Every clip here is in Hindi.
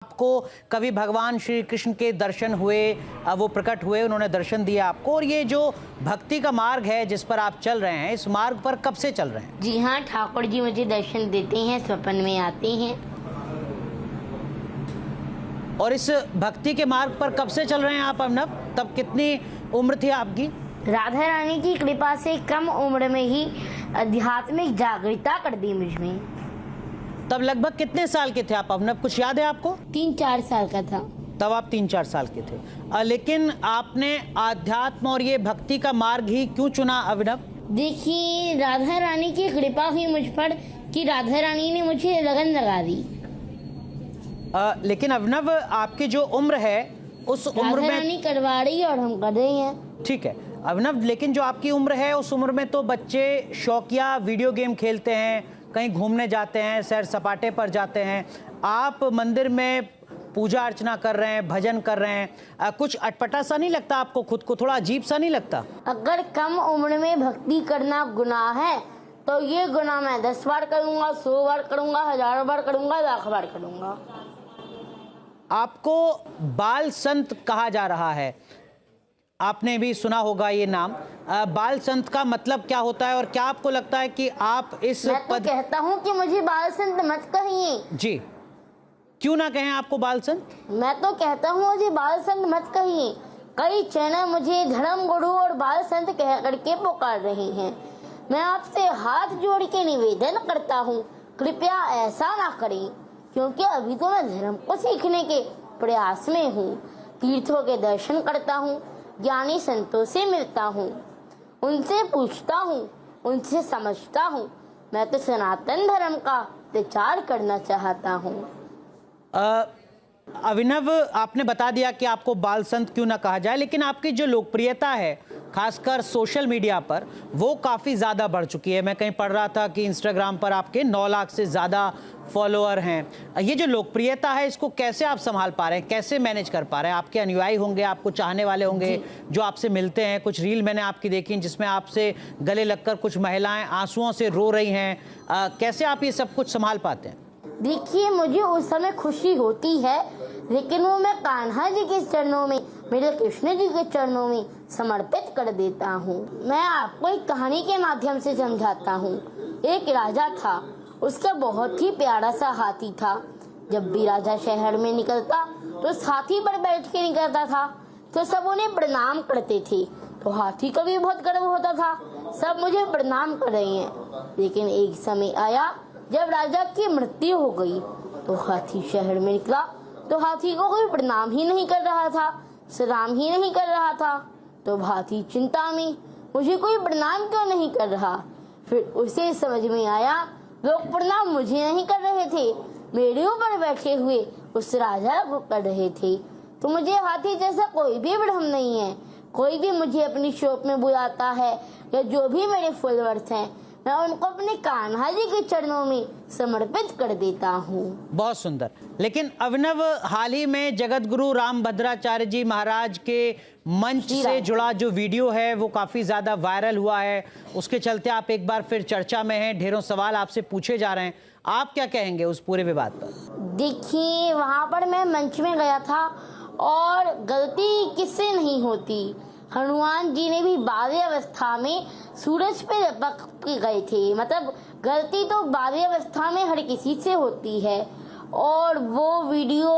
आपको कभी भगवान श्री कृष्ण के दर्शन हुए, वो प्रकट हुए, उन्होंने दर्शन दिया आपको। और ये जो भक्ति का मार्ग है जिस पर आप चल रहे हैं, इस मार्ग पर कब से चल रहे हैं? जी हाँ, ठाकुर जी मुझे दर्शन देते हैं, स्वप्न में आते हैं। और इस भक्ति के मार्ग पर कब से चल रहे हैं आप अभिनव? तब कितनी उम्र थी आपकी? राधा रानी की कृपा से कम उम्र में ही आध्यात्मिक जागरूकता कर दी मुझमें। तब लगभग कितने साल के थे आप अभिनव, कुछ याद है आपको? 3-4 साल का था। तब आप 3-4 साल के थे। लेकिन आपने आध्यात्म और ये भक्ति का मार्ग ही क्यों चुना अभिनव? देखिए, राधा रानी की कृपा हुई मुझ पर कि राधा रानी ने मुझे लगन लगा दी। लेकिन अभिनव, आपकी जो उम्र है उस उम्र में रानी करवा रही है और हम कर रहे हैं। ठीक है अभिनव, लेकिन जो आपकी उम्र है उस उम्र में तो बच्चे शौकिया वीडियो गेम खेलते हैं, कहीं घूमने जाते हैं, सैर सपाटे पर जाते हैं। आप मंदिर में पूजा अर्चना कर रहे हैं, भजन कर रहे हैं, कुछ अटपटा सा नहीं लगता आपको? खुद को थोड़ा अजीब सा नहीं लगता? अगर कम उम्र में भक्ति करना गुनाह है तो ये गुनाह मैं 10 बार करूंगा, 100 बार करूंगा, 1000 बार करूंगा, लाख बार करूंगा। आपको बाल संत कहा जा रहा है, आपने भी सुना होगा ये नाम। बाल संत का मतलब क्या होता है और क्या आपको लगता है कि आप इस मैं तो कहता हूँ कि मुझे बाल संत मत कहिए। जी, क्यों ना कहें आपको बाल संत? मैं तो कहता हूँ मुझे बाल संत मत कहिए। कई चैनल मुझे धर्म गुरु और बाल संत कह करके पुकार रहे हैं। मैं आपसे हाथ जोड़ के निवेदन करता हूँ, कृपया ऐसा ना करें, क्योंकि अभी तो मैं धर्म को सीखने के प्रयास में हूँ। तीर्थों के दर्शन करता हूँ, ज्ञानी संतों से मिलता हूँ, उनसे पूछता हूँ, उनसे समझता हूँ। मैं तो सनातन धर्म का प्रचार करना चाहता हूँ। अभिनव, आपने बता दिया कि आपको बाल संत क्यों ना कहा जाए, लेकिन आपकी जो लोकप्रियता है खासकर सोशल मीडिया पर, वो काफ़ी ज़्यादा बढ़ चुकी है। मैं कहीं पढ़ रहा था कि इंस्टाग्राम पर आपके 9 लाख से ज़्यादा फॉलोअर हैं। ये जो लोकप्रियता है, इसको कैसे आप संभाल पा रहे हैं, कैसे मैनेज कर पा रहे हैं? आपके अनुयायी होंगे, आपको चाहने वाले होंगे जो आपसे मिलते हैं। कुछ रील मैंने आपकी देखी जिसमें आपसे गले लगकर कुछ महिलाएं आंसुओं से रो रही हैं। कैसे आप ये सब कुछ संभाल पाते हैं? देखिए, मुझे उस समय खुशी होती है, लेकिन वो मैं कान्हा जी के चरणों में, मेरे कृष्ण जी के चरणों में समर्पित कर देता हूँ। मैं आपको एक कहानी के माध्यम से समझाता हूँ। एक राजा था, उसका बहुत ही प्यारा सा हाथी था। जब भी राजा शहर में निकलता तो उस हाथी पर बैठ के निकलता था, तो सब उन्हें प्रणाम करते थे। तो हाथी को भी बहुत गर्व होता था, सब मुझे प्रणाम कर रहे हैं। लेकिन एक समय आया जब राजा की मृत्यु हो गई, तो हाथी शहर में निकला तो हाथी को कोई प्रणाम ही नहीं कर रहा था, सलाम ही नहीं कर रहा था। तो हाथी चिंता में, मुझे कोई प्रणाम क्यों नहीं कर रहा? फिर उसे समझ में आया, लोग प्रणाम मुझे नहीं कर रहे थे, मेरे ऊपर बैठे हुए उस राजा को कर रहे थे। तो मुझे हाथी जैसा कोई भी भ्रम नहीं है। कोई भी मुझे अपनी शॉप में बुलाता है या जो भी मेरे फॉलोअर्स हैं, मैं उनको अपने कान्हा जी के चरणों में समर्पित कर देता हूँ। बहुत सुंदर। लेकिन अभिनव, हाल ही में जगत गुरु रामभद्राचार्य जी महाराज के मंच से जुड़ा जो वीडियो है वो काफी ज्यादा वायरल हुआ है। उसके चलते आप एक बार फिर चर्चा में हैं, ढेरों सवाल आपसे पूछे जा रहे हैं। आप क्या कहेंगे उस पूरे विवाद पर? देखिए, वहाँ पर मैं मंच में गया था और गलती किससे नहीं होती। हनुमान जी ने भी बाल्य अवस्था में सूरज पे लपक के गए थे। मतलब गलती तो बाल्य अवस्था में हर किसी से होती है। और वो वीडियो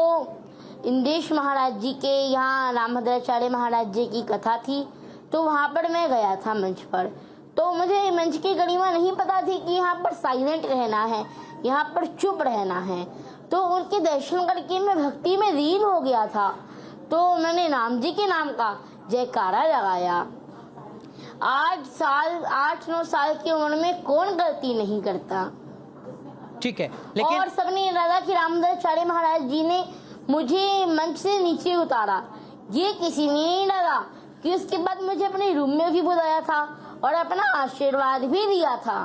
इंदेश महाराज जी के यहाँ रामभद्राचार्य महाराज जी की कथा थी, तो वहाँ पर मैं गया था मंच पर। तो मुझे मंच की गरिमा नहीं पता थी कि यहाँ पर साइलेंट रहना है, यहाँ पर चुप रहना है। तो उनके दर्शन करके मैं भक्ति में लीन हो गया था। तो मैंने राम जी के नाम का जयकारा लगाया। 8-9 साल की उम्र में कौन गलती नहीं करता? ठीक है, लेकिन और सबने लगा कि रामभद्राचार्य महाराज जी ने मुझे मंच से नीचे उतारा, ये किसी ने नहीं लगा कि उसके बाद मुझे अपने रूम में भी बुलाया था और अपना आशीर्वाद भी दिया था।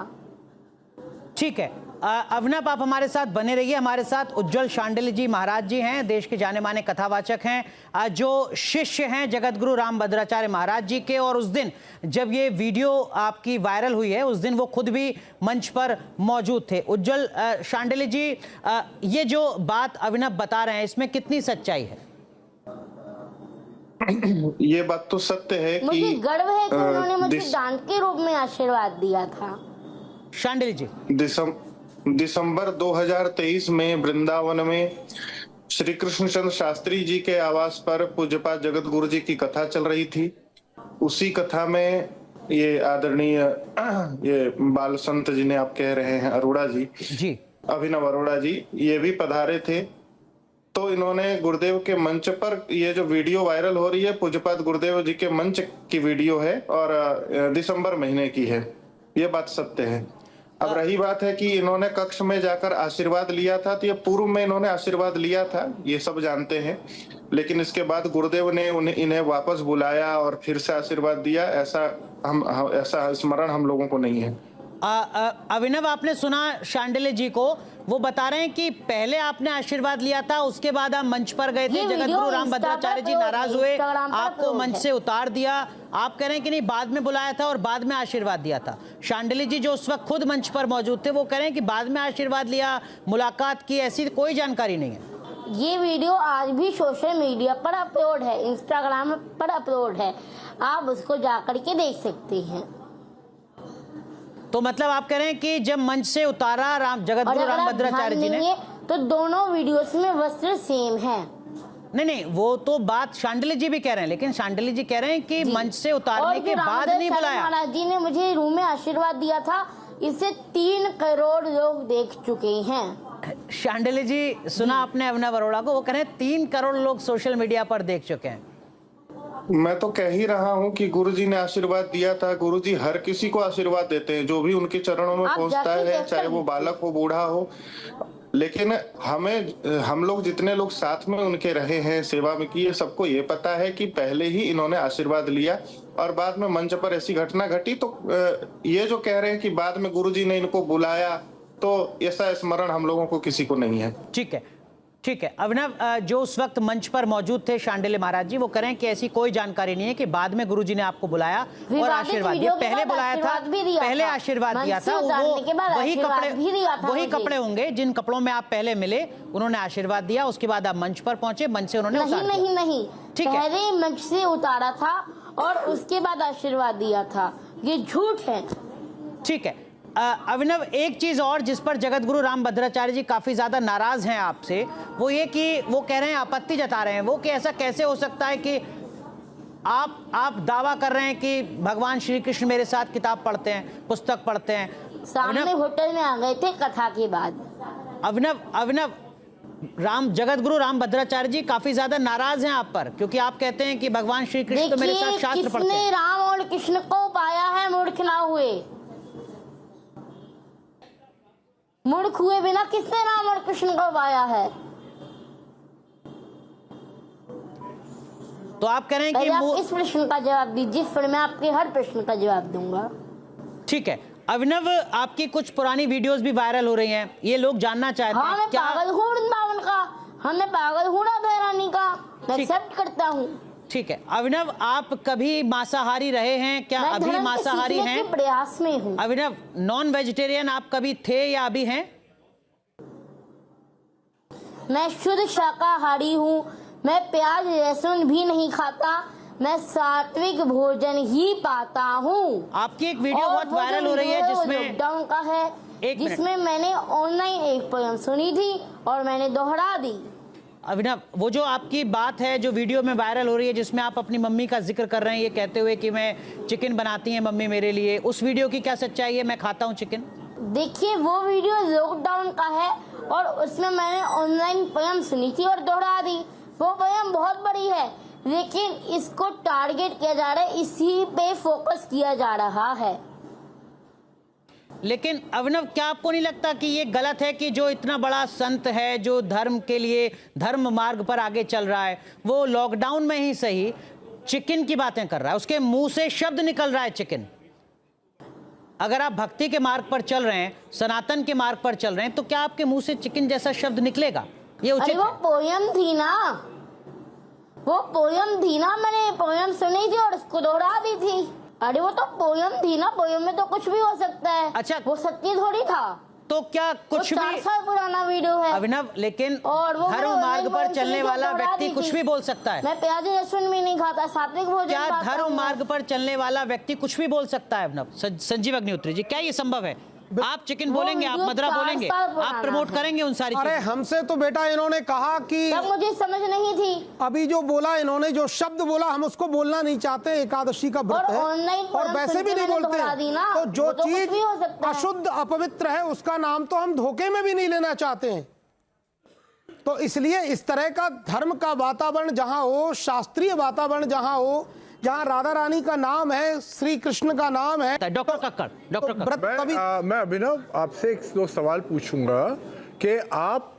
ठीक है, अभिनव, आप हमारे साथ बने रहिए। हमारे साथ उज्जवल शांडिल्य जी महाराज जी हैं, देश के जाने माने कथावाचक हैं, जो शिष्य हैं जगतगुरु रामभद्राचार्य महाराज जी के। और उस दिन जब ये वीडियो आपकी वायरल हुई है, उस दिन वो खुद भी मंच पर मौजूद थे। उज्जवल शांडिल्य जी, ये जो बात अभिनव बता रहे हैं, इसमें कितनी सच्चाई है? ये बात तो सत्य है कि मुझे गर्व है कि उन्होंने मुझे दान के रूप में आशीर्वाद दिया था। शांडिल्य जी, दिसंबर 2023 में वृंदावन में श्री कृष्णचंद्र शास्त्री जी के आवास पर पूज्यपाद जगत गुरु जी की कथा चल रही थी। उसी कथा में ये आदरणीय ये बाल संत जिन्हें आप कह रहे हैं अरोड़ा जी, अभिनव अरोड़ा जी, ये भी पधारे थे। तो इन्होंने गुरुदेव के मंच पर, ये जो वीडियो वायरल हो रही है पूज्यपाद गुरुदेव जी के मंच की वीडियो है और दिसंबर महीने की है, ये बात सत्य है। अब रही बात है कि इन्होंने कक्ष में जाकर आशीर्वाद लिया था, तो ये पूर्व में इन्होंने आशीर्वाद लिया था, ये सब जानते हैं। लेकिन इसके बाद गुरुदेव ने इन्हें वापस बुलाया और फिर से आशीर्वाद दिया, ऐसा स्मरण हम लोगों को नहीं है। अभिनव, आपने सुना शांडिल्य जी को, वो बता रहे हैं कि पहले आपने आशीर्वाद लिया था, उसके बाद आप मंच पर गए थे, जगतगुरु रामभद्राचार्य जी नाराज हुए, आपको मंच से उतार दिया। आप कह रहे हैं कि नहीं, बाद में बुलाया था और बाद में आशीर्वाद दिया था। शांडिल्य जी जो उस वक्त खुद मंच पर मौजूद थे, वो कह रहे हैं कि बाद में आशीर्वाद लिया, मुलाकात की, ऐसी कोई जानकारी नहीं है। ये वीडियो आज भी सोशल मीडिया पर अपलोड है, इंस्टाग्राम पर अपलोड है, आप उसको जाकर के देख सकते हैं। तो मतलब आप कह रहे हैं कि जब मंच से उतारा जगतगुरु रामभद्राचार्य जी ने, तो दोनों वीडियोस में वस्त्र सेम है। नहीं, वो तो बात शांडिल्य जी भी कह रहे हैं, लेकिन शांडिल्य जी कह रहे हैं कि मंच से उतारने के बाद नहीं बुलाया। महाराज जी ने मुझे रूम में आशीर्वाद दिया था, इसे 3 करोड़ लोग देख चुके हैं। शांडिल्य जी, सुना आपने अभिनव अरोड़ा को, वो कह रहे हैं 3 करोड़ लोग सोशल मीडिया पर देख चुके हैं। मैं तो कह ही रहा हूं कि गुरुजी ने आशीर्वाद दिया था। गुरुजी हर किसी को आशीर्वाद देते हैं, जो भी उनके चरणों में पहुंचता है, चाहे वो बालक हो बूढ़ा हो। लेकिन हम लोग जितने लोग साथ में उनके रहे हैं, सेवा में की है, सबको ये पता है कि पहले ही इन्होंने आशीर्वाद लिया और बाद में मंच पर ऐसी घटना घटी। तो ये जो कह रहे हैं कि बाद में गुरुजी ने इनको बुलाया, तो ऐसा स्मरण हम लोगों को किसी को नहीं है। ठीक है अभिनव, जो उस वक्त मंच पर मौजूद थे शांडिल्य महाराज जी, वो कह रहे हैं कि ऐसी कोई जानकारी नहीं है कि बाद में गुरुजी ने आपको बुलाया और आशीर्वाद दिया। पहले बुलाया था, पहले आशीर्वाद दिया था, वो वही कपड़े होंगे जिन कपड़ों में आप पहले मिले, उन्होंने आशीर्वाद दिया, उसके बाद आप मंच पर पहुंचे, मंच से उन्होंने उतार दिया। नहीं, ठीक है, पहले मंच से उतारा था और उसके बाद आशीर्वाद दिया था, ये झूठ है। ठीक है अभिनव, एक चीज और जिस पर जगतगुरु रामभद्राचार्य जी काफी ज्यादा नाराज हैं आपसे, वो ये कि वो कह रहे हैं, आपत्ति जता रहे हैं वो, कि ऐसा कैसे हो सकता है कि आप दावा कर रहे हैं कि भगवान श्री कृष्ण मेरे साथ किताब पढ़ते हैं, पुस्तक पढ़ते हैं। सामने होटल में आ गए थे कथा के बाद। अभिनव, जगतगुरु रामभद्राचार्य जी काफी ज्यादा नाराज हैं आप पर, क्योंकि आप कहते हैं कि भगवान श्री कृष्ण तो मेरे साथ शास्त्र पढ़ते हैं। राम और कृष्ण को पाया है मूर्ख ना हुए, मूर्ख हुए बिना किसने राम और कृष्ण को पाया है? तो आप कह रहे हैं कि आप इस प्रश्न का जवाब दीजिए, फिर मैं आपके हर प्रश्न का जवाब दूंगा। ठीक है अभिनव, आपकी कुछ पुरानी वीडियोस भी वायरल हो रही हैं, ये लोग जानना चाहते हैं। मैं पागल हूँ वृंदावन का, मैं पागल हूँ राधा रानी का, मैं एक्सेप्ट करता हूँ। ठीक है अभिनव, आप कभी मांसाहारी रहे हैं क्या? अभी मांसाहारी हैं? प्रयास में हूँ। अभिनव, नॉन वेजिटेरियन आप कभी थे या अभी हैं? मैं शुद्ध शाकाहारी हूँ, मैं प्याज लहसुन भी नहीं खाता, मैं सात्विक भोजन ही पाता हूँ। आपकी एक वीडियो बहुत वायरल हो रही है जिसमें लॉकडाउन का है, जिसमें मैंने ऑनलाइन एक पोयम सुनी थी और मैंने दोहरा दी। अभिनव, वो जो आपकी बात है जो वीडियो में वायरल हो रही है, जिसमें आप अपनी मम्मी का जिक्र कर रहे हैं, ये कहते हुए कि मैं चिकन बनाती हैं मम्मी मेरे लिए, उस वीडियो की क्या सच्चाई है? मैं खाता हूँ चिकन। देखिए, वो वीडियो लॉकडाउन का है और उसमें मैंने ऑनलाइन पोयम सुनी थी और दोहरा दी। वो पोयम बहुत बड़ी है, लेकिन इसको टारगेट किया जा रहा है, इसी पे फोकस किया जा रहा है। लेकिन अभिनव, क्या आपको नहीं लगता कि ये गलत है कि जो इतना बड़ा संत है, जो धर्म के लिए धर्म मार्ग पर आगे चल रहा है, वो लॉकडाउन में ही सही चिकन की बातें कर रहा है, उसके मुंह से शब्द निकल रहा है चिकन? अगर आप भक्ति के मार्ग पर चल रहे हैं, सनातन के मार्ग पर चल रहे हैं, तो क्या आपके मुंह से चिकन जैसा शब्द निकलेगा? ये अरे उचित वो है? पोयम थी ना, वो पोयम थी ना, मैंने पोयम सुनी थी और उसको दोहरा दी थी। अरे वो तो पोयम थी ना, पोयम में तो कुछ भी हो सकता है। अच्छा, वो सच्ची थोड़ी था। तो क्या कुछ वो 4 भी? साल पुराना वीडियो है अभिनव, लेकिन और वो धर्म मार्ग पर चलने वाला व्यक्ति कुछ भी बोल सकता है। मैं प्याज लहसुन भी नहीं खाता, सात्विक भोजन क्या खाता हूं धर्म मैं। मार्ग पर चलने वाला व्यक्ति कुछ भी बोल सकता है? अभिनव, संजीव अग्निहोत्री जी, क्या ये संभव है? आप चिकन वो बोलेंगे, आप वीडियो मदरा 4 बोलेंगे, साल आप पुराना प्रमोट है। करेंगे उन सारी अरे चीजों? हमसे तो बेटा इन्होंने कहा कि तब मुझे समझ नहीं थी। अभी जो बोला इन्होंने, जो शब्द बोला, हम उसको बोलना नहीं चाहते। एकादशी का व्रत और है ऑनलाइन और फोरम वैसे सुन भी के नहीं मैंने बोलते दोहरा दी ना, तो जो वो तो कुछ चीज भी हो सकता है। अशुद्ध अपवित्र है उसका नाम तो हम धोखे में भी नहीं लेना चाहते हैं। तो इसलिए इस तरह का धर्म का वातावरण जहां हो, शास्त्रीय वातावरण जहां हो, जहां राधा रानी का नाम है, श्री कृष्ण का नाम है, डॉक्टर कक्कड़, डॉक्टर कक्कड़, व्रत तभी मैं अभिनव आपसे एक दो सवाल पूछूंगा कि आप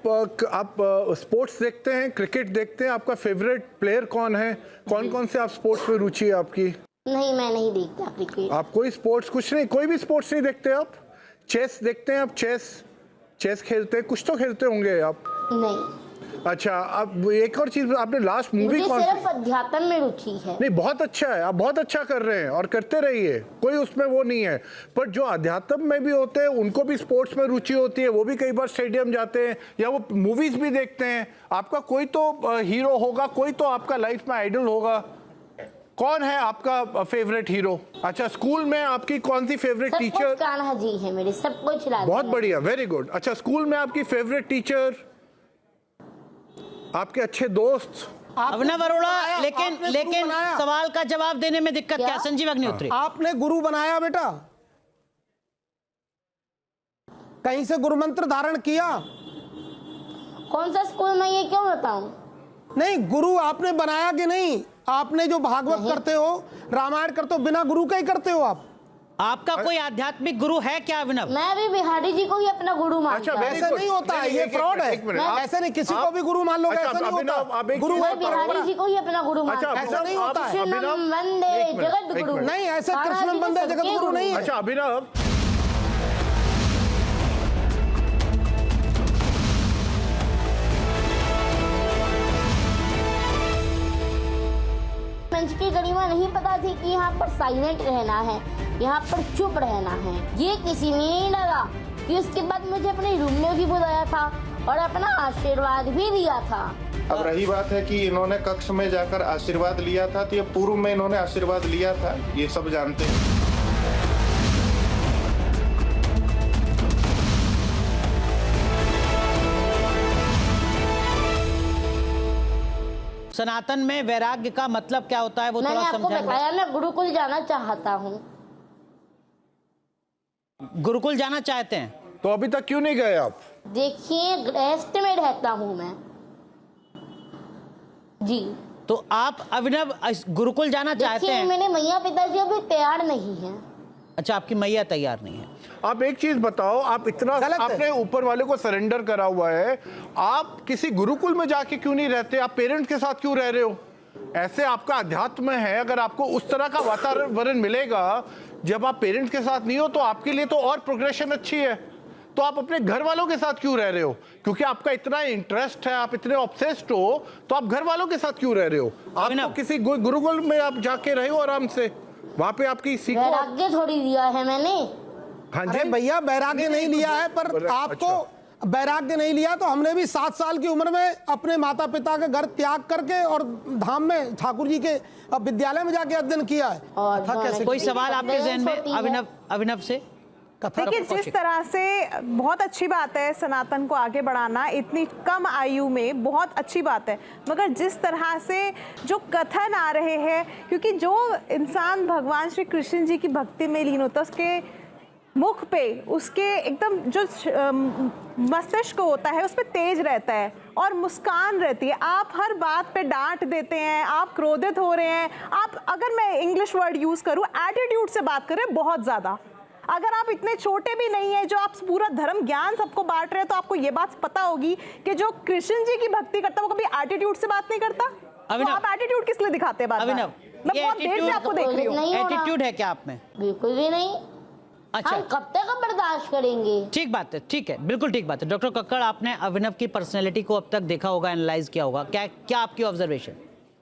स्पोर्ट्स देखते हैं, क्रिकेट देखते हैं, आपका फेवरेट प्लेयर कौन है? कौन कौन से आप स्पोर्ट्स में रुचि है आपकी? नहीं, मैं नहीं देखता क्रिकेट। आप कोई स्पोर्ट्स, कुछ नहीं, कोई भी स्पोर्ट्स नहीं देखते आप? चेस देखते हैं आप? चेस खेलते हैं, कुछ तो खेलते होंगे आप। नहीं, अच्छा, अब एक और चीज, आपने लास्ट मूवी मुझे कौन सी? सिर्फ अध्यात्म में रुचि है। नहीं, बहुत अच्छा है, आप बहुत अच्छा कर रहे हैं और करते रहिए, कोई उसमें वो नहीं है। पर जो अध्यात्म में भी होते हैं उनको भी स्पोर्ट्स में रुचि होती है, वो भी कई बार स्टेडियम जाते हैं या वो मूवीज भी देखते हैं। आपका कोई तो हीरो होगा, कोई तो आपका लाइफ में आइडल होगा। कौन है आपका फेवरेट हीरो? अच्छा, स्कूल में आपकी कौन सी फेवरेट सब कुछ टीचर? कान्हा जी है मेरे, सब कुछ राधा बहुत है। बढ़िया, वेरी गुड। अच्छा, स्कूल में आपकी फेवरेट टीचर, आपके अच्छे दोस्त? अभिनव अरोड़ा, लेकिन आपने गुरु लेकिन बनाया। सवाल का जवाब देने में दिक्कत क्या? क्या? संजीव अग्निहोत्री, आपने गुरु बनाया बेटा, कहीं से गुरु मंत्र धारण किया? कौन सा स्कूल में, ये क्यों बताऊं? नहीं, गुरु आपने बनाया कि नहीं? आपने जो भागवत करते हो, रामायण करते हो, बिना गुरु का ही करते हो आप? आपका कोई आध्यात्मिक गुरु है क्या अभिनव? मैं भी बिहारी जी को ही अपना गुरु मानता हूं। ऐसे नहीं होता है, ये फ्रॉड है। ऐसे नहीं, किसी को भी गुरु मान लोगे, ऐसा नहीं होता। गुरु मैं है बिहारी परंपरा। जी को ही अपना गुरु मानता हूं। ऐसा नहीं होता है। कृष्णम वंदे जगत गुरु। नहीं, ऐसे कान्हा कृष्ण जी बंदे सबके जगत गुरु नहीं है। अच्छा अभिनव, मंच की गरिमा नहीं पता थी कि यहाँ पर साइलेंट रहना है, यहाँ पर चुप रहना है। ये किसी ने नहीं लगा कि उसके बाद मुझे अपने रूम में भी बुलाया था और अपना आशीर्वाद भी दिया था। अब रही बात है कि इन्होंने कक्ष में जाकर आशीर्वाद लिया था, तो ये पूर्व में इन्होंने आशीर्वाद लिया था, ये सब जानते हैं। सनातन में वैराग्य का मतलब क्या होता है वो मैंने थोड़ा आपको समझाएंगे? बताया, मैं गुरुकुल जाना चाहता हूँ। गुरुकुल जाना चाहते हैं? तो अभी तक क्यों नहीं गए आप? देखिए, गृहस्थ में रहता हूँ मैं जी। तो आप अभिनव गुरुकुल जाना चाहते देखिए, हैं? मेरे मैया पिताजी अभी तैयार नहीं है। अच्छा, आपकी मैया तैयार नहीं है। आप एक चीज बताओ, आप इतना गलत है। आपने ऊपर वाले को सरेंडर करा हुआ है, आप किसी गुरुकुल में जाके क्यों नहीं रहते? आप पेरेंट्स के साथ क्यों रह रहे हो? ऐसे आपका अध्यात्म है, अगर आपको उस तरह का वातावरण मिलेगा जब आप पेरेंट्स के साथ नहीं हो, तो आपके लिए तो और प्रोग्रेशन अच्छी है। तो आप अपने घर वालों के साथ क्यों रह रहे हो? क्योंकि आपका इतना इंटरेस्ट है, आप इतने ऑब्सेस्ड हो, तो आप घर वालों के साथ क्यों रह रहे हो? आप तो किसी गुरुकुल में आप जाके रहे हो आराम से, वहां पे आपकी सीखो। वैराग्य थोड़ी दिया है मैंने। हाँ अरे भैया, वैराग्य नहीं लिया है, पर आपको वैराग्य नहीं लिया तो हमने भी 7 साल की उम्र में अपने माता पिता के घर त्याग करके और धाम में ठाकुर जी के विद्यालय में जाके अध्ययन किया है। और कथा कैसे? कोई सवाल आपके जहन में होती है। अभिनव से? देखिए, जिस तरह से बहुत अच्छी बात है सनातन को आगे बढ़ाना, इतनी कम आयु में बहुत अच्छी बात है, मगर जिस तरह से जो कथन आ रहे हैं, क्योंकि जो इंसान भगवान श्री कृष्ण जी की भक्ति में लीन होता है, उसके मुख पे, उसके एकदम जो मस्तिष्क होता है उस पर तेज रहता है और मुस्कान रहती है। आप हर बात पे डांट देते हैं, आप क्रोधित हो रहे हैं, आप, अगर मैं इंग्लिश वर्ड यूज करूं, एटीट्यूड से बात कर रहे हैं बहुत ज्यादा। अगर आप इतने छोटे भी नहीं है, जो आप पूरा धर्म ज्ञान सबको बांट रहे हैं, तो आपको ये बात पता होगी कि जो कृष्ण जी की भक्ति करता है वो कभी एटीट्यूड से बात नहीं करता। तो आप एटीट्यूड किस लिए दिखाते हैं? बात अभिनव, मैं बहुत देर से आपको देख रही हूँ। नहीं हो रहा। एटीट्यूड है क्या आप में? बिल्कुल भी नहीं। अच्छा। हम कब तक बर्दाश्त करेंगे? ठीक बात है, ठीक है, बिल्कुल ठीक बात है। डॉक्टर कक्कड़, आपने अभिनव की पर्सनैलिटी को अब तक देखा होगा, एनालाइज किया होगा, क्या क्या आपकी ऑब्जर्वेशन?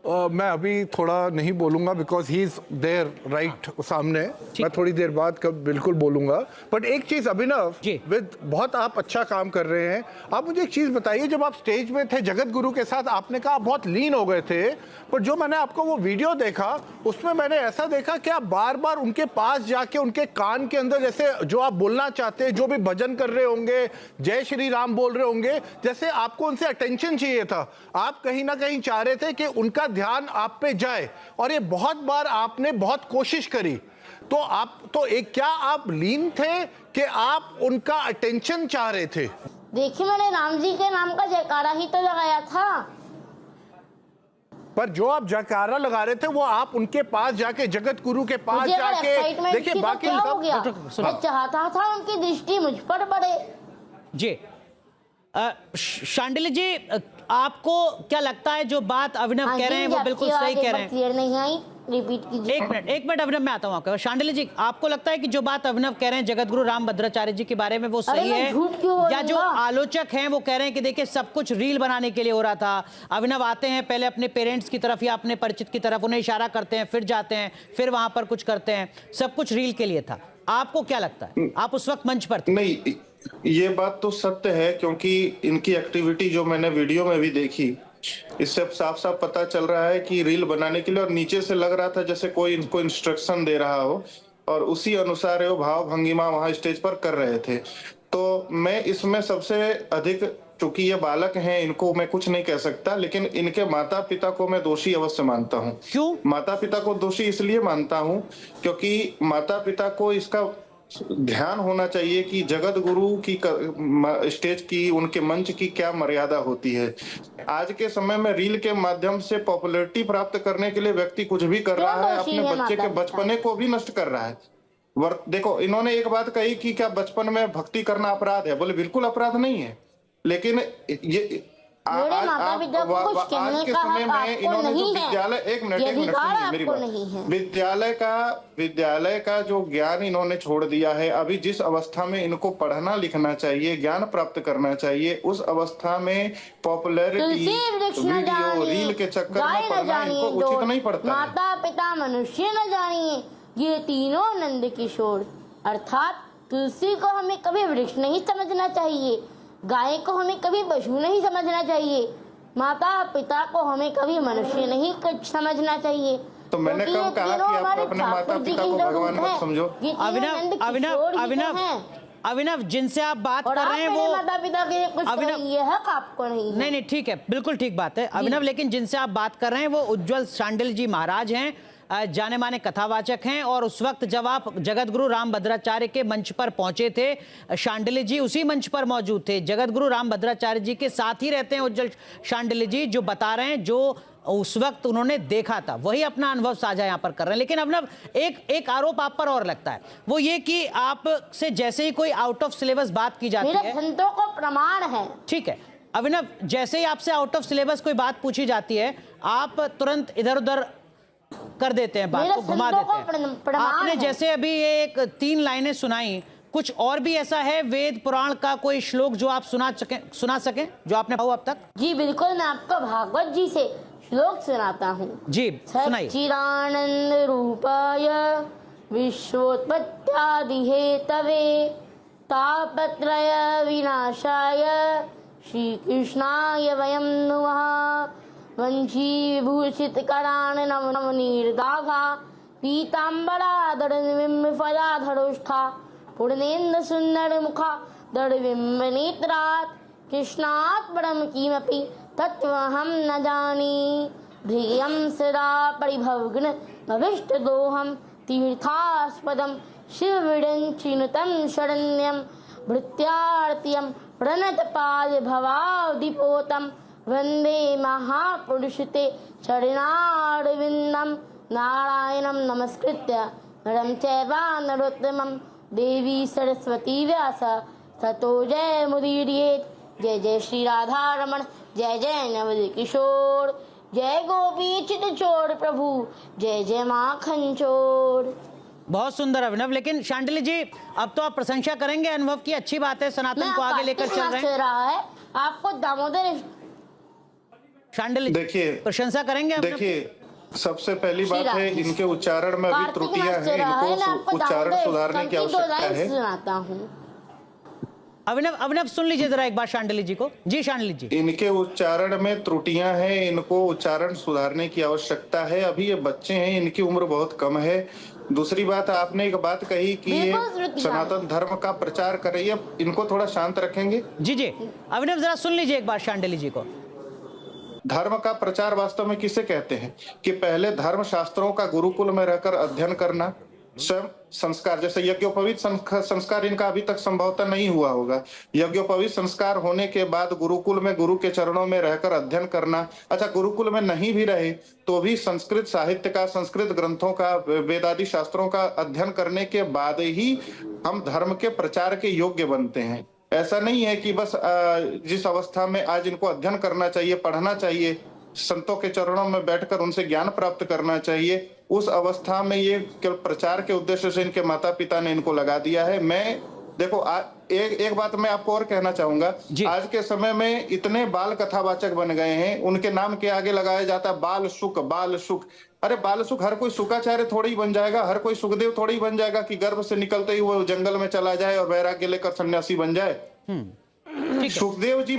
मैं अभी थोड़ा नहीं बोलूंगा because he is there right सामने। मैं थोड़ी देर बाद कब बिल्कुल बोलूंगा। बट एक चीज अभिनव, जी। विद बहुत आप अच्छा काम कर रहे हैं। आप मुझे एक चीज बताइए, जब आप स्टेज में थे जगत गुरु के साथ, आपने कहा आप बहुत लीन हो गए थे, पर जो मैंने आपको वो वीडियो देखा उसमें मैंने ऐसा देखा कि आप बार बार उनके पास जाके उनके कान के अंदर, जैसे जो आप बोलना चाहते, जो भी भजन कर रहे होंगे, जय श्री राम बोल रहे होंगे, जैसे आपको उनसे अटेंशन चाहिए था। आप कहीं ना कहीं चाह रहे थे कि उनका ध्यान आप पे जाए, और ये बहुत बार आपने बहुत कोशिश करी। तो आप तो एक, क्या आप लीन थे कि आप उनका अटेंशन चाह रहे थे? देखिए, मैंने राम जी के नाम का जयकारा ही तो लगाया था। पर जो आप जयकारा लगा रहे थे वो आप उनके पास जाके, जगत गुरु के पास मुझे अगर जाके, एक्साइटमेंट देखिए थी तो बाकी क्या हो गया? सुनो। मैं चाहता था उनकी दृष्टि मुझ पर पड़े। जी, शांडिल्य जी, आपको क्या लगता है जो बात अभिनव कह रहे हैं वो बिल्कुल सही कह रहे हैं? क्लियर नहीं आई, रिपीट कीजिए। एक मिनट अभिनव, मैं आता हूँ आपके। शांडिल्य जी, आपको लगता है कि जो बात अभिनव कह रहे हैं जगतगुरु रामभद्राचार्य जी के बारे में वो सही मैं है, झूठ क्यों या जो बोलूंगा? आलोचक हैं वो कह रहे हैं कि देखिए सब कुछ रील बनाने के लिए हो रहा था? अभिनव आते हैं पहले अपने पेरेंट्स की तरफ या अपने परिचित की तरफ, उन्हें इशारा करते हैं, फिर जाते हैं, फिर वहां पर कुछ करते हैं, सब कुछ रील के लिए था। आपको क्या लगता है? आप उस वक्त मंच पर थे। नहीं, ये बात तो सत्य है, क्योंकि इनकी एक्टिविटी जो मैंने वीडियो में भी देखी, इससे साफ साफ पता चल रहा है कि रील बनाने के लिए, और नीचे से लग रहा था जैसे कोई इनको इंस्ट्रक्शन दे रहा हो, और उसी अनुसार वो भाव भंगिमा वहां स्टेज पर कर रहे थे। तो मैं इसमें सबसे अधिक, चूंकि ये बालक हैं, इनको मैं कुछ नहीं कह सकता, लेकिन इनके माता पिता को मैं दोषी अवश्य मानता हूँ। क्यों? माता पिता को दोषी इसलिए मानता हूँ क्योंकि माता पिता को इसका ध्यान होना चाहिए कि जगत गुरु की स्टेज की, उनके मंच की क्या मर्यादा होती है। आज के समय में रील के माध्यम से पॉपुलैरिटी प्राप्त करने के लिए व्यक्ति कुछ भी कर रहा है, अपने बच्चे के बचपने को भी नष्ट कर रहा है। देखो, इन्होंने एक बात कही कि क्या बचपन में भक्ति करना अपराध है? बोले बिल्कुल अपराध नहीं है, लेकिन ये मेरे माता पिता को कुछ कहने का हक आपको नहीं है। विद्यालय, एक मिनट सुनिए मेरी बात। नहीं है। विद्यालय का जो ज्ञान इन्होंने छोड़ दिया है, अभी जिस अवस्था में इनको पढ़ना लिखना चाहिए, ज्ञान प्राप्त करना चाहिए, उस अवस्था में पॉपुलैरिटी, वीडियो, रील के चक्कर में पढ़ना इनको उचित नहीं पड़ता। माता पिता मनुष्य न जानिए, ये तीनों नंद किशोर। अर्थात तुलसी को हमें कभी वृक्ष नहीं समझना चाहिए, गाय को हमें कभी पशु नहीं समझना चाहिए, माता पिता को हमें कभी मनुष्य नहीं समझना चाहिए। तो मैंने कब कहा कि आप अपने माता पिता को भगवान मत समझो? अभिनव, जिनसे आप बात कर रहे हैं वो माता पिता के कुछ ये हक आपको नहीं है। नहीं, ठीक है, बिल्कुल ठीक बात है अभिनव, लेकिन जिनसे आप बात कर रहे हैं वो उज्जवल शांडिल्य जी महाराज हैं, जाने माने कथावाचक हैं। और उस वक्त जब आप जगतगुरु रामभद्राचार्य के मंच पर पहुंचे थे, शांडिल्य जी उसी मंच पर मौजूद थे। जगतगुरु रामभद्राचार्य जी के साथ ही रहते हैं उज्जवल शांडिल्य जी, जो बता रहे हैं जो उस वक्त उन्होंने देखा था, वही अपना अनुभव साझा यहाँ पर कर रहे हैं। लेकिन अभिनव, एक आरोप आप पर और लगता है, वो ये कि आप से जैसे ही कोई आउट ऑफ सिलेबस बात की जाती है, संतों को प्रमाण है। ठीक है अभिनव, जैसे ही आपसे आउट ऑफ सिलेबस कोई बात पूछी जाती है, आप तुरंत इधर उधर कर देते हैं, बात को घुमा देते हैं। आपने जैसे अभी ये एक 3 लाइनें सुनाई, कुछ और भी ऐसा है वेद पुराण का कोई श्लोक जो आप सुना सकें जो आपने अब तक? जी बिल्कुल, मैं आपको भागवत जी से श्लोक सुनाता हूँ। जी सुनाइए। सच्चिदानंद रूपाय विश्वोत्पत्त्यादि हेतवे तापत्रय विनाशाय श्री कृष्णाय वयं नुमः। वंशीभूषित करान नव निर्दाघा पीतांबरा दड़विम्बफला धरोष्ठा पूर्णेन्द्र सुंदर मुखा दड़विम्ब नेत्रात् कृष्णात् परम किमपि तत्त्वहं न जानी। ध्येयं सदा परिभवग्न भविष्टदोहं तीर्थास्पदं शिवविडञ्चिनुतं शरण्यं भृत्यार्त्यं प्रणतपादभवावधिपोतं वंदे महापुरुषते चरणारविन्दं। नारायणं नमस्कृत्य नरं चैव नरोत्तमं देवी सरस्वती व्यास ततो जय मुदीरयेत्। जय जय श्री राधा रमण, जय जय नवद किशोर, जय गोपी चित चोर प्रभु, जय जय माखन चोर। बहुत सुंदर अभिनव। लेकिन शांडिल्य जी, अब तो आप प्रशंसा करेंगे अनुभव की, अच्छी बात है, सनातन को आगे लेकर चल रहे हैं। रहा है आपको दामोदर। शांडिल्य जी, देखिए, प्रशंसा करेंगे अभिनव? देखिए, सबसे पहली बात है इनके उच्चारण में अभी त्रुटियां हैं, इनको उच्चारण सुधारने की आवश्यकता है। सुनाता हूँ अभिनव सुन लीजिए जरा एक बार शांडिल्य जी को। जी शांडिल्य जी। इनके उच्चारण में त्रुटियां हैं, इनको उच्चारण सुधारने की आवश्यकता है। अभी ये बच्चे हैं, इनकी उम्र बहुत कम है। दूसरी बात, आपने एक बात कही कि ये सनातन धर्म का प्रचार कर रही है, इनको थोड़ा शांत रखेंगे? जी जी अभिनव, जरा सुन लीजिए एक बार शांडिल्य जी को। धर्म का प्रचार वास्तव में किसे कहते हैं? कि पहले धर्म शास्त्रों का गुरुकुल में रहकर अध्ययन करना, स्वयं संस्कार, जैसे यज्ञोपवीत संस्कार इनका अभी तक संभवतः नहीं हुआ होगा। यज्ञोपवीत संस्कार होने के बाद गुरुकुल में गुरु के चरणों में रहकर अध्ययन करना। अच्छा, गुरुकुल में नहीं भी रहे तो भी संस्कृत साहित्य का, संस्कृत ग्रंथों का, वेदादि शास्त्रों का अध्ययन करने के बाद ही हम धर्म के प्रचार के योग्य बनते हैं। ऐसा नहीं है कि बस जिस अवस्था में आज इनको अध्ययन करना चाहिए, पढ़ना चाहिए, संतों के चरणों में बैठकर उनसे ज्ञान प्राप्त करना चाहिए, उस अवस्था में ये केवल प्रचार के उद्देश्य से इनके माता पिता ने इनको लगा दिया है। मैं देखो, एक बात मैं आपको और कहना चाहूंगा, आज के समय में इतने बाल कथावाचक बन गए हैं, उनके नाम के आगे लगाया जाता है बाल सुख, बाल सुख। अरे बाल सुख, हर कोई शुक्राचार्य थोड़ी ही बन जाएगा, हर कोई सुखदेव थोड़ी ही बन जाएगा कि गर्भ से निकलते ही वो जंगल में चला जाए और वैराग्य लेकर सन्यासी बन जाए। सुखदेव जी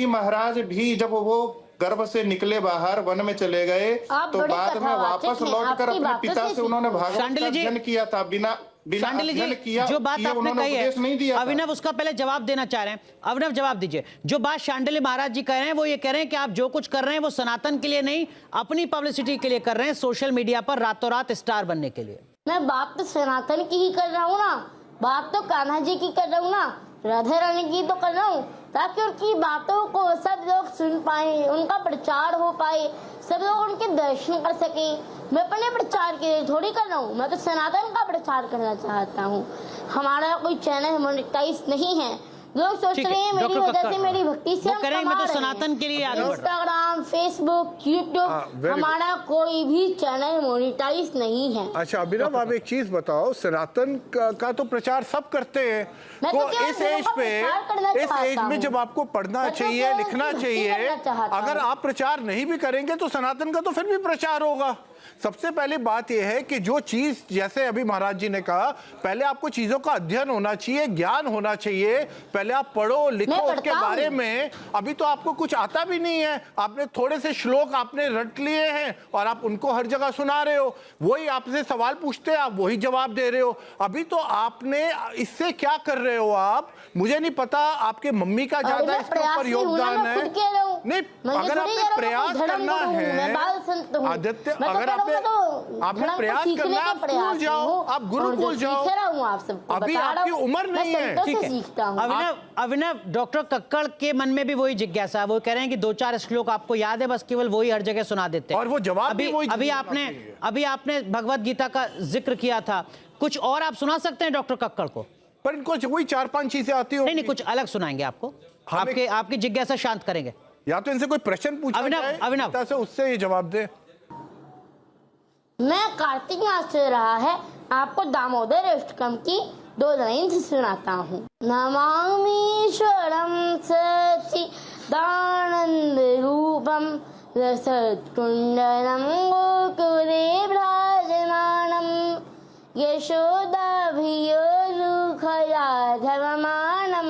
महाराज भी जब वो गर्भ से निकले बाहर, वन में चले गए, तो बाद में वापस लौटकर अपने पिता से उन्होंने भागवत का अध्ययन किया था। बिना अध्ययन किया, जो बात आपने कही है अभिनव, उसका पहले जवाब देना चाह रहे हैं। अभिनव जवाब दीजिए। जो बात शांडिल्य महाराज जी कह रहे हैं वो ये कह रहे हैं कि आप जो कुछ कर रहे हैं वो सनातन के लिए नहीं, अपनी पब्लिसिटी के लिए कर रहे हैं, सोशल मीडिया पर रातों रात स्टार बनने के लिए। मैं बात तो सनातन की ही कर रहा हूँ ना, बात तो कान्हा जी की कर रहा हूँ ना, राधा रानी की तो कर रहा हूँ, ताकि उनकी बातों को सब लोग सुन पाए, उनका प्रचार हो पाए, सब लोग उनके दर्शन कर सके। मैं अपने प्रचार के लिए थोड़ी कर रहा हूँ, मैं तो सनातन का प्रचार करना चाहता हूँ। हमारा कोई चैनल मोनेटाइज नहीं है। लोग सोच रहे हैं मेरी वजह से, मेरी भक्ति से हम कमा रहे हैं। सनातन के लिए आगे बढ़ रहे हैं। इंस्टाग्राम, फेसबुक, यूट्यूब, हमारा कोई भी चैनल मोनेटाइज नहीं है। अच्छा अभिनव, आप एक चीज बताओ, सनातन का तो प्रचार सब करते हैं, तो इस एज में जब आपको पढ़ना चाहिए, लिखना चाहिए, अगर आप प्रचार नहीं भी करेंगे तो सनातन का तो फिर भी प्रचार होगा। सबसे पहली बात यह है कि जो चीज, जैसे अभी महाराज जी ने कहा, पहले आपको चीजों का अध्ययन होना चाहिए, ज्ञान होना चाहिए, पहले आप पढ़ो लिखो उसके बारे में। अभी तो आपको कुछ आता भी नहीं है, आपने थोड़े से श्लोक आपने रट लिए हैं और आप उनको हर जगह सुना रहे हो, वही आपसे सवाल पूछते हैं, आप वही जवाब दे रहे हो। अभी तो आपने इससे क्या कर रहे हो आप, मुझे नहीं पता, आपके मम्मी का ज्यादा इसके ऊपर योगदान है। नहीं, अगर आपने प्रयास करना है आदित्य, अगर आपने प्रयास करना है, आप स्कूल जाओ, आप गुरुकुल जाओ, अभी आपकी उम्र नहीं है। ठीक है अभिनव, डॉक्टर कक्कड़ के मन में भी वही जिज्ञासा है, वो कह रहे हैं कि 2-4 श्लोक आपको याद है, बस केवल वही हर जगह सुना देते हैं और वो जवाब भी वही। अभी आपने भगवत गीता का जिक्र किया था, कुछ और आप सुना सकते हैं डॉक्टर कक्कड़ को? पर इनको वही 4-5 चीजें आती हो। नहीं, कुछ अलग सुनाएंगे आपको, आपकी जिज्ञासा शांत करेंगे। या तो इनसे कोई प्रश्न पूछा जाए, अभिनव से उससे ये जवाब दे। मैं कार्तिक मास चल रहा है, आपको दामोदर अष्टकम की 2 लाइन सुनाता हूँ। नमामीश्वरम सच्चिदानंद रूपम रसत्कुंडलम गोकुले भ्राजमानम यशोदाभियोरुखयाधवमानम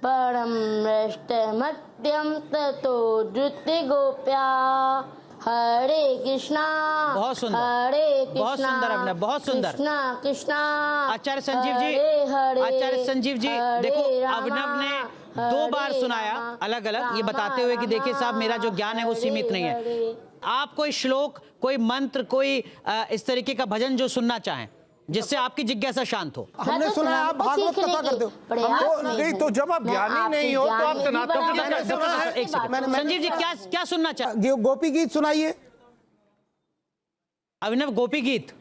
परम रष्टमत्यम ततो धृत्य गोप्या। हरे कृष्णा, बहुत सुंदर, हरे कृष्णा, बहुत सुंदर अभिनव, बहुत सुंदर। कृष्णा कृष्णा। आचार्य संजीव जी, आचार्य संजीव जी, देखो अभिनव ने 2 बार सुनाया अलग अलग, ये बताते हुए कि देखिए साहब, मेरा जो ज्ञान है वो सीमित नहीं है। आप कोई श्लोक, कोई मंत्र, कोई इस तरीके का भजन जो सुनना चाहें जिससे आपकी जिज्ञासा शांत हो। हमने सुना है आप भागवत कथा करते हो। नहीं तो जब आप ज्ञानी नहीं हो तो आप सनातन। संजीव जी क्या सुनना चाहते? गोपी गीत सुनाइए। अभिनव, गोपी गीत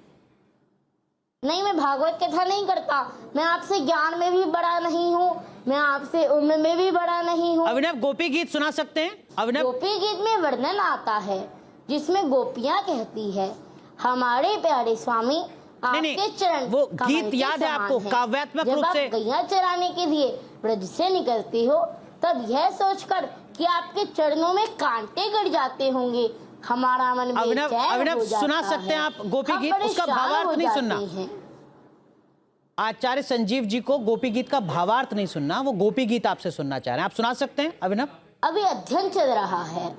नहीं, मैं भागवत कथा नहीं करता, मैं आपसे ज्ञान में भी बड़ा नहीं हूँ, मैं आपसे उम्र में भी बड़ा नहीं हूँ। अभिनव, गोपी गीत सुना सकते हैं? अभिनव, गोपी गीत में वर्णन आता है जिसमें गोपियाँ कहती है, हमारे प्यारे स्वामी नहीं, आपके चरण वो कमल गीत के याद है समान आपको, हैं। काव्यात्मक जब रूप आप से। गैया चराने के लिए ब्रज से निकलती हो तब यह सोचकर कि आपके चरणों में कांटे गड़ जाते होंगे हमारा मन अभिनव, बेचैन अभिनव, हो जाता सुना सकते हैं है। आप गोपी हम गीत? उसका परेशान भावार्थ हो नहीं जाते सुनना। हैं। आचार्य संजीव जी को गोपी गीत का भावार्थ नहीं सुनना, वो गोपी गीत आपसे सुनना चाह रहे हैं। आप सुना सकते हैं अभिनव? अभी अध्ययन चल रहा है।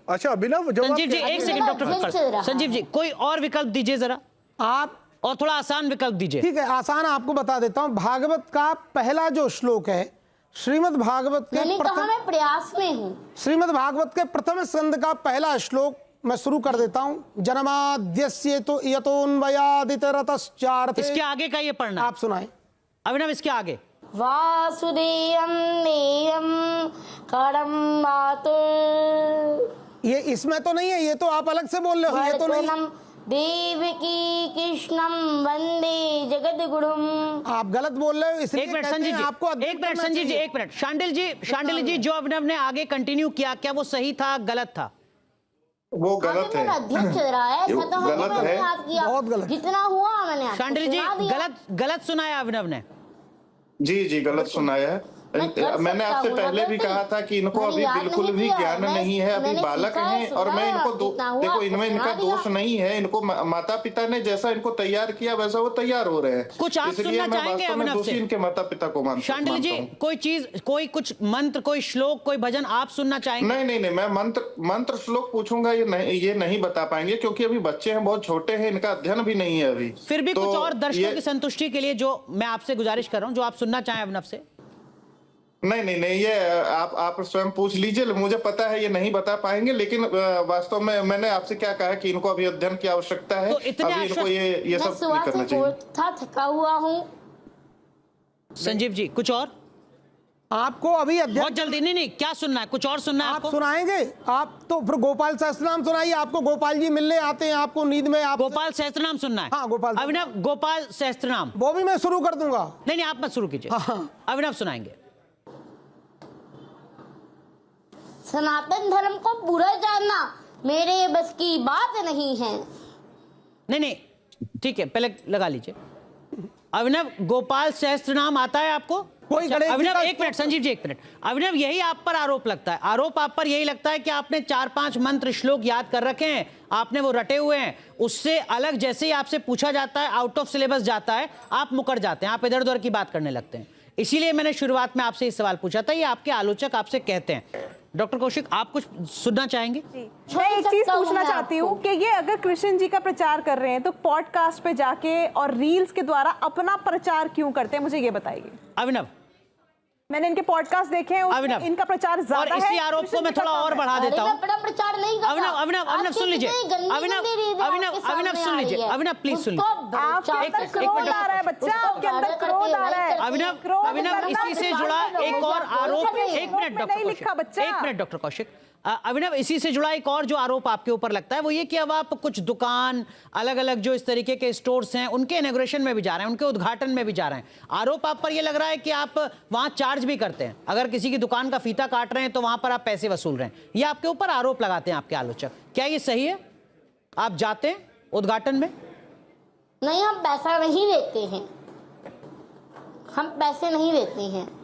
अच्छा अभिनव, जब संजीव जी आप- एक सेकंड, डॉक्टर अध्ययन चल रहा संजीव जी कोई और विकल्प दीजिए जरा, आप और थोड़ा आसान विकल्प दीजिए। ठीक है, आसान आपको बता देता हूं। भागवत का पहला जो श्लोक है, श्रीमद् भागवत के मैंने कहा प्रथम मैं प्रयास में हूँ। श्रीमद् भागवत के प्रथम स्कंद का पहला श्लोक मैं शुरू कर देता हूं। जन्माद्यस्य तो यतोन्वयादितरतश्चार्थे। इसके आगे का ये पढ़ना आप सुनाएं। अभिनव, इसके आगे। वासुदेवं नेयं करम मातुर ये इसमें तो नहीं है, ये तो आप अलग से बोल रहे हो, ये तो नहीं। वर्तनम देवकी कृष्णम वंदे जगद्गुरुम। आप गलत बोल रहे हो, इसलिए एक मिनट कहते संजीव हैं जी, आपको अध्ययन एक मिनट करना संजीव जी, चाहिए। एक मिनट। शांडिल जी, जो अभिनव ने आगे कंटिन्यू किया, क्या वो सही था, गलत था? वो गलत है। अध्ययन चल रहा है, ऐसा तो गलत मैंने है। याद किया। बहुत गलत। जितना हुआ मैंने आपको शांडिल जी सुना दिया। गलत सुनाया अभिनव ने। जी गलत सुनाया है। मैं कर मैंने सकता आपसे हूँ, पहले भी मतलब कहा था कि इनको मैंने अभी याद बिल्कुल नहीं भी किया। ज्ञान नहीं है, अभी मैंने बालक सीखा, हैं। और मैं सुना, इनको जितना हुआ देखो, इनमें सुना इनका दिया। दोष नहीं है। इनको माता पिता ने जैसा इनको तैयार किया वैसा वो तैयार हो रहे हैं। कुछ आप इसलिए सुनना मैं चाहेंगे वास्तव में अभिनव दोषी से? इनके माता पिता को मानता शांडिल जी हूं। कोई चीज, कोई कुछ मंत्र, कोई श्लोक, कोई भजन आप सुनना चाहेंगे? नहीं, मैं मंत्र श्लोक पूछूंगा, ये नहीं बता पाएंगे, क्योंकि अभी बच्चे हैं, बहुत छोटे हैं, इनका अध्ययन भी नहीं है अभी। फिर भी तो कुछ और दर्शकों ये- की संतुष्टि के लिए जो मैं आपसे गुजारिश कर रहा हूं, जो आप सुनना चाहें अभिनव से। नहीं, ये आप स्वयं पूछ लीजिए। मुझे पता है ये नहीं बता पाएंगे, लेकिन वास्तव में मैंने आपसे क्या कहा कि इनको अभी अध्ययन की आवश्यकता है। तो इतने अभी इनको आश्वस्त- ये मैं सब नहीं सुबह करना से चाहिए। था, थका हुआ हूँ। संजीव जी कुछ और? आपको अभी अध्ययन बहुत जल्दी। नहीं, क्या सुनना है? कुछ और सुनना है आप आपको? सुनाएंगे। आप तो फिर गोपाल सहस्त्रनाम सुनाइए। आपको गोपाल जी मिलने आते हैं आपको नींद में। आप गोपाल सहस्त्रनाम सुनना है? हाँ, गोपाल। अभिनव गोपाल सहस्त्रनाम। वो भी मैं शुरू कर दूंगा। नहीं, आप मत शुरू कीजिए। हाँ। अभिनव सुनाएंगे। सनातन धर्म को बुरा जानना मेरे बस की बात नहीं है। नहीं, ठीक है, पहले लगा लीजिए। अभिनव गोपाल सहस्त्रनाम आता है आपको? कोई गणेश जी अभिनव का एक मिनट, संजीव जी एक मिनट। अभिनव यही आप पर आरोप लगता है, आरोप आप पर यही लगता है कि आपने 4-5 मंत्र श्लोक याद कर रखे हैं, आपने वो रटे हुए हैं। उससे अलग जैसे ही आपसे पूछा जाता है, आउट ऑफ सिलेबस जाता है, आप मुकर जाते हैं, आप इधर उधर की बात करने लगते हैं। इसीलिए मैंने शुरुआत में आपसे ये सवाल पूछा था, ये आपके आलोचक आपसे कहते हैं। डॉक्टर कौशिक, आप कुछ सुनना चाहेंगे? मैं एक चीज सकता हूँ पूछना मैं चाहती हूँ आपको। कि ये अगर कृष्ण जी का प्रचार कर रहे हैं तो पॉडकास्ट पे जाके और रील्स के द्वारा अपना प्रचार क्यों करते हैं, मुझे ये बताइए। अभिनव, मैंने इनके पॉडकास्ट देखे हैं, उसमें अभिनव, इनका प्रचार और ज्यादा इसी है। आरोप कृष्ण को मैं जी का थोड़ा कम और है। बढ़ा अरे देता मैं हूँ। बड़ा प्रचार नहीं करता। अभिनव सुन लीजिए। अभिनव सुन लीजिए। अभिनव प्लीज सुन लीजिए। आपके अंदर एक क्रोध मिनट, आ रहा है बच्चा, आपके अंदर क्रोध आ रहा है। अभिनव इसी से जुड़ा एक और आरोप, एक मिनट में डॉक्टर नहीं लिखा कौशिक, बच्चा। एक मिनट डॉक्टर कौशिक। अभिनव इसी से जुड़ा एक और जो आरोप आपके ऊपर लगता है वो ये कि अब आप कुछ दुकान, अलग अलग जो इस तरीके के स्टोर्स हैं उनके इनॉग्रेशन में भी जा रहे हैं, उनके उद्घाटन में भी जा रहे हैं। आरोप आप पर ये लग रहा है कि आप वहां चार्ज भी करते हैं, अगर किसी की दुकान का फीता काट रहे हैं तो वहां पर आप पैसे वसूल रहे हैं। ये आपके ऊपर आरोप लगाते हैं आपके आलोचक। क्या ये सही है? आप जाते हैं उद्घाटन में? नहीं, हम पैसा नहीं लेते हैं, हम पैसे नहीं लेते हैं।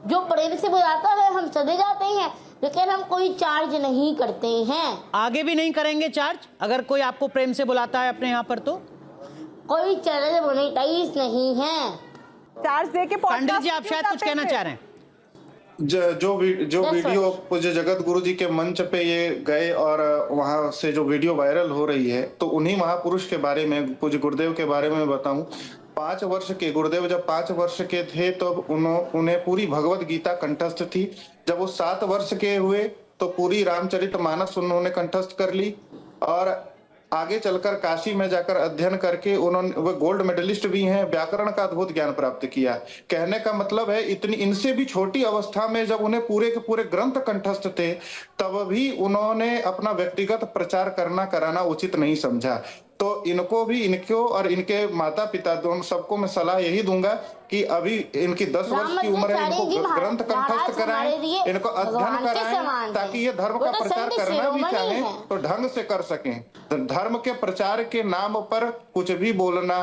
जो प्रेम से बुलाता है हम चले जाते हैं, लेकिन हम कोई चार्ज नहीं करते हैं। आगे भी नहीं करेंगे चार्ज अगर कोई आपको प्रेम से बुलाता है अपने यहाँ पर? तो कोई चैनल मोनेटाइज नहीं है। चार्ज दे के पांडिल जी, आप क्यों शायद कुछ जाते हैं कहना फिर? चाह रहे हैं। जो वीडियो पूज्य जगत गुरु जी के मंच पे ये गए और वहां से जो वीडियो वायरल हो रही है, तो उन्हीं महापुरुष के बारे में, पूज्य गुरुदेव के बारे में बताऊं। 5 वर्ष के गुरुदेव जब 5 वर्ष के थे तो उन्हें पूरी भगवत गीता कंठस्थ थी। जब वो 7 वर्ष के हुए तो पूरी रामचरितमानस उन्होंने कंठस्थ कर ली, और आगे चलकर काशी में जाकर अध्ययन करके वो गोल्ड मेडलिस्ट भी हैं, व्याकरण का अद्भुत ज्ञान प्राप्त किया। कहने का मतलब है इतनी इनसे भी छोटी अवस्था में जब उन्हें पूरे के पूरे ग्रंथ कंठस्थ थे, तब भी उन्होंने अपना व्यक्तिगत प्रचार कराना उचित नहीं समझा। तो इनको भी, इनको और इनके माता पिता दोनों सबको मैं सलाह यही दूंगा कि अभी इनकी 10 वर्ष की उम्र है, इनको ग्रंथ कंठस्थ कराएं, इनको अध्ययन कराएं, ताकि ये धर्म का प्रचार करना भी चाहें तो ढंग से कर सकें। तो धर्म के प्रचार के नाम पर कुछ भी बोलना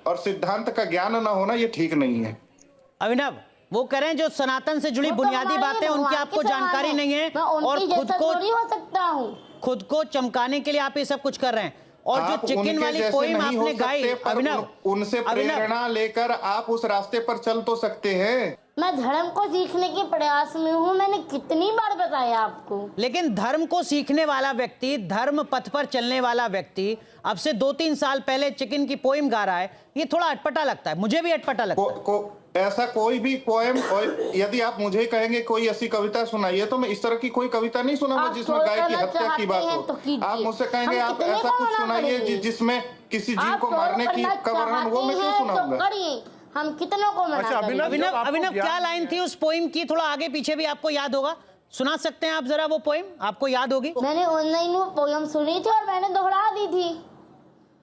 और सिद्धांत का ज्ञान ना होना ये ठीक नहीं है। अभिनव, वो कह रहे हैं जो सनातन से जुड़ी बुनियादी बातें उनकी आपको जानकारी नहीं है और खुद को चमकाने के लिए आप ये सब कुछ कर रहे हैं। और जो चिकन वाली पोइम आपने गाई, अभिनव, उनसे प्रेरणा लेकर आप उस रास्ते पर चल तो सकते हैं। मैं धर्म को सीखने के प्रयास में हूँ, मैंने कितनी बार बताया आपको। लेकिन धर्म को सीखने वाला व्यक्ति, धर्म पथ पर चलने वाला व्यक्ति अब से 2-3 साल पहले चिकन की पोइम गा रहा है, ये थोड़ा अटपटा लगता है, मुझे भी अटपटा लगता है। ऐसा कोई भी पोएम, यदि आप मुझे कहेंगे कोई ऐसी कविता सुनाइए तो मैं इस तरह की कोई कविता नहीं सुनाऊंगा जिसमें गाय की हत्या की बात हो। तो आप मुझसे कहेंगे आप ऐसा कुछ सुनाइए जिसमें किसी जीव को मारने की का वर्णन, वो मैं क्यों सुनाऊंगा? हम कितनों को मना करेंगे। अभिनव, क्या लाइन थी उस पोइम की? थोड़ा आगे पीछे भी आपको याद होगा, सुना सकते हैं आप जरा वो पोइम? आपको याद होगी? मैंने ऑनलाइन वो पोएम सुनी थी और मैंने दोहरा दी थी।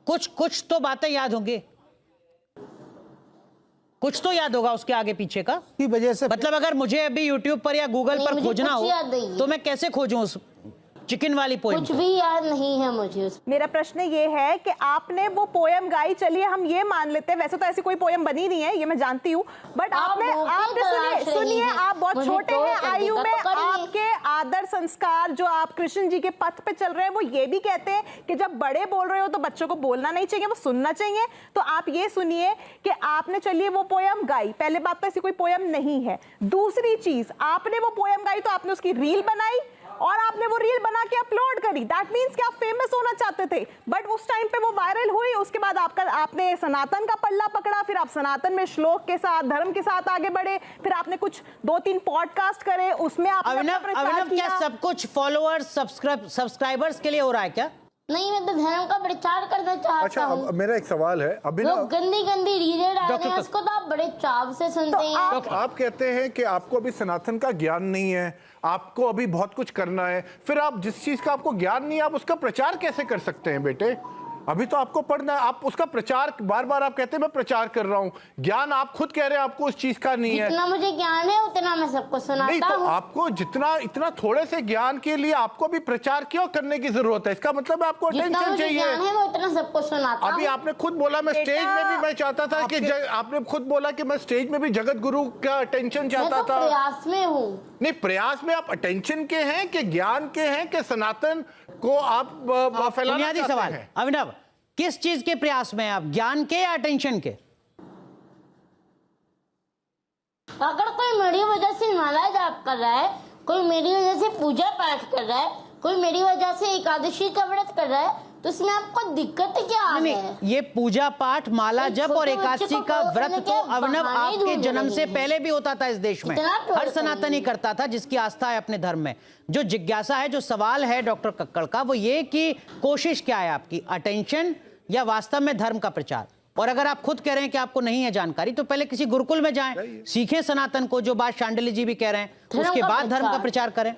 कुछ तो बातें याद होंगी, कुछ तो याद होगा उसके आगे पीछे का की वजह से। मतलब अगर मुझे अभी YouTube पर या गूगल पर खोजना हो तो मैं कैसे खोजूं उस चिकन वाली पोएम? कुछ भी याद नहीं है मुझे। मेरा प्रश्न ये है कि आपने वो पोएम गाई, चलिए हम ये मान लेते हैं, वैसे तो ऐसी कोई पोएम बनी नहीं है, ये मैं जानती हूँ, बट आपने सुनिए, आप बहुत छोटे हैं आयु में, आपके आदर संस्कार जो आप कृष्ण जी के पथ पे चल रहे हैं वो ये भी कहते हैं कि जब बड़े बोल रहे हो तो बच्चों को बोलना नहीं चाहिए, वो सुनना चाहिए। तो आप ये सुनिए कि आपने, चलिए वो पोएम गाई, पहले बात तो ऐसी कोई पोएम नहीं है। दूसरी चीज, आपने वो पोएम गाई तो आपने उसकी रील बनाई और आपने वो रील बना के अपलोड करी, दैट मींस कि आप फेमस होना चाहते थे, बट उस टाइम पे वो वायरल हुई। उसके बाद आपने सनातन का पल्ला पकड़ा, फिर आप सनातन में श्लोक के साथ, धर्म के साथ आगे बढ़े, फिर आपने कुछ 2-3 पॉडकास्ट करे, उसमें आपने अभिनव, क्या सब कुछ फॉलोअर्स सब्सक्राइबर्स के लिए हो रहा है क्या? नहीं, मैं तो धर्म का प्रचार करना चाहता हूँ। मेरा एक सवाल है, अभी लोग गंदी रीलें डाल रहे हैं, उसको तो आप बड़े चाव से सुनते हैं। आप कहते हैं कि आपको अभी सनातन का ज्ञान नहीं है, आपको अभी बहुत कुछ करना है, फिर आप जिस चीज का आपको ज्ञान नहीं है आप उसका प्रचार कैसे कर सकते हैं बेटे? अभी तो आपको पढ़ना है, आप उसका प्रचार बार बार आप कहते हैं मैं प्रचार कर रहा हूं, ज्ञान आप खुद कह रहे हैं आपको उस चीज का नहीं है। जितना मुझे ज्ञान है उतना मैं सबको सुनाता नहीं, तो हूं। आपको जितना इतना थोड़े से ज्ञान के लिए आपको भी प्रचार क्यों करने की जरूरत है? इसका मतलब है आपको अटेंशन चाहिए। ज्ञान है मैं उतना सबको सुनाता हूं। अभी आपने खुद बोला मैं स्टेज में भी मैं चाहता था कि आपने खुद बोला कि मैं स्टेज में भी जगत गुरु का अटेंशन चाहता था। प्रयास में हूँ। नहीं, प्रयास में आप अटेंशन के हैं कि ज्ञान के हैं कि सनातन को आप फैलाना बुनियादी चाहते सवाल हैं? अभिनव, किस चीज के प्रयास में आप, ज्ञान के या अटेंशन के? अगर कोई मेरी वजह से माला जाप कर रहा है, कोई मेरी वजह से पूजा पाठ कर रहा है, कोई मेरी वजह से एकादशी का व्रत कर रहा है, तो उसमें आपको दिक्कत क्या है? ये पूजा पाठ, माला जप और एकादशी का व्रत तो अभिनव आपके जन्म से पहले भी होता था इस देश में, हर सनातनी करता था जिसकी आस्था है अपने धर्म में। जो जिज्ञासा है, जो सवाल है डॉक्टर कक्कड़ का, वो ये कि कोशिश क्या है आपकी, अटेंशन या वास्तव में धर्म का प्रचार? और अगर आप खुद कह रहे हैं कि आपको नहीं है जानकारी, तो पहले किसी गुरुकुल में जाएं, सीखें सनातन को, जो बात शांडिल्य जी भी कह रहे हैं, उसके बाद धर्म का प्रचार करें।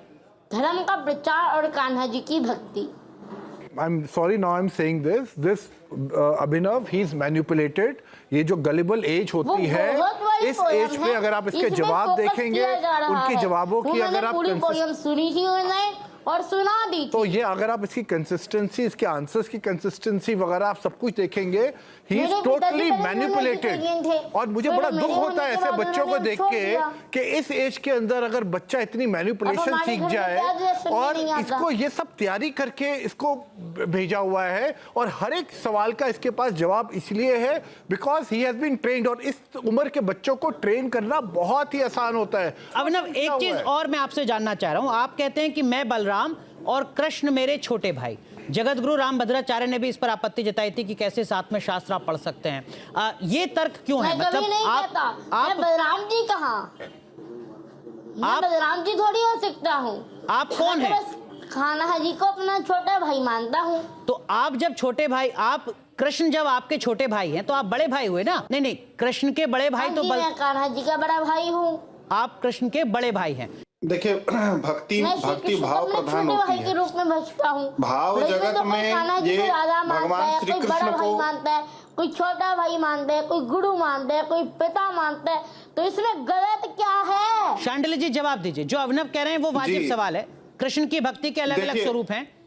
धर्म का प्रचार और कान्हा जी की भक्ति। I'm sorry now I'm saying this Abhinav, he's manipulated। ये जो गलिबल एज होती है, इस एज पे अगर आप इसके जवाब देखेंगे, उनकी जवाबों की अगर आप पूरी पोएम सुनी थी ऑनलाइन और सुना दी थी, तो ये अगर आप इसकी कंसिस्टेंसी, इसके आंसर्स की कंसिस्टेंसी वगैरह आप सब कुछ देखेंगे, ही इज टोटली मैनिपुलेटेड। और मुझे बड़ा दुख होता है ऐसे बच्चों को देख के कि इस एज के अंदर अगर बच्चा इतनी मैनिपुलेशन सीख जाए, और इसको ये सब तैयारी करके इसको भेजा हुआ है, और हर एक सवाल का इसके पास जवाब इसलिए है because he has been trained. और इस उम्र के बच्चों को ट्रेन करना बहुत ही आसान होता है। अभिनव, एक चीज और मैं आपसे जानना चाह रहा हूं, आप कहते हैं कि मैं बलराम और कृष्ण मेरे छोटे भाई। जगतगुरु रामभद्राचार्य ने भी इस पर आपत्ति जताई थी कि कैसे साथ में शास्त्र आप पढ़ सकते हैं। ये तर्क क्यों है? मतलब आप बलराम जी कहाँ? मैं बलराम जी थोड़ी हो सकता हूँ। आप कौन है? कान्हा जी को अपना छोटा भाई मानता हूँ। तो आप जब छोटे भाई, आप कृष्ण जब आपके छोटे भाई हैं तो आप बड़े भाई हुए ना? नहीं, कृष्ण के बड़े भाई तो मैं कान्हा जी का बड़ा भाई हूँ। आप कृष्ण के बड़े भाई हैं। देखिए, भक्ति मैं श्री भक्ति कृष्ण को भाव अपने प्रधान छोटे होती भाई के है। रूप में भजता हूँ। भाव लेकिन जगत तो कोई में कान्हा जी ये को राधा मानता भगवान है, श्री कोई बड़ा कृष्ण भाई को मानता है, कोई छोटा भाई मानता है, कोई गुरु मानता है, कोई पिता मानता है, तो इसमें गलत क्या है? शांडिल्य जी जवाब दीजिए। जो अभिनव कह रहे हैं वो वाजिब जी। सवाल है। कृष्ण की भक्ति के अलग अलग देखिए, स्वरूप हैं,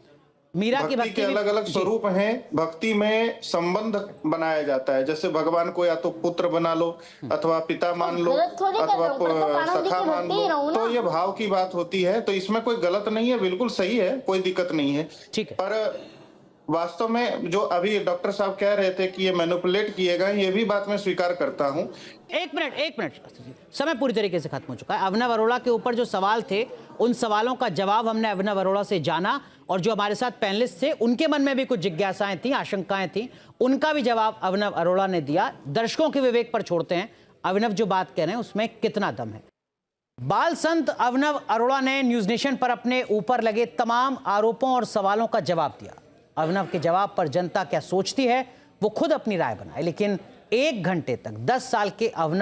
मीरा की भक्ति के भी- अलग अलग जी। स्वरूप हैं। भक्ति में संबंध बनाया जाता है, जैसे भगवान को या तो पुत्र बना लो, अथवा पिता मान लो, गलत थोड़ी कर अथवा रहा हूँ, पर तो कान्हा जी सखा की मान भक्ति ही रहूं लो, ना। तो ये भाव की बात होती है। तो इसमें कोई गलत नहीं है, बिल्कुल सही है, कोई दिक्कत नहीं है। ठीक है। पर वास्तव में जो अभी डॉक्टर साहब कह रहे थे कि ये मैनिपुलेट किए गए, ये भी बात मैं स्वीकार करता हूं। एक मिनट, समय पूरी तरीके से खत्म हो चुका है। अभिनव अरोड़ा के ऊपर जो सवाल थे, उन सवालों का जवाब हमने अभिनव अरोड़ा से जाना, और जो हमारे साथ पैनलिस्ट थे उनके मन में भी कुछ जिज्ञासाएं थी, आशंकाएं थी, उनका भी जवाब अभिनव अरोड़ा ने दिया। दर्शकों के विवेक पर छोड़ते हैं अभिनव जो बात कह रहे हैं उसमें कितना दम है। बाल संत अभिनव अरोड़ा ने न्यूज नेशन पर अपने ऊपर लगे तमाम आरोपों और सवालों का जवाब दिया। अभिनव के जवाब पर जनता क्या सोचती है वो खुद अपनी राय बनाए, लेकिन 1 घंटे तक 10 साल के अभिनव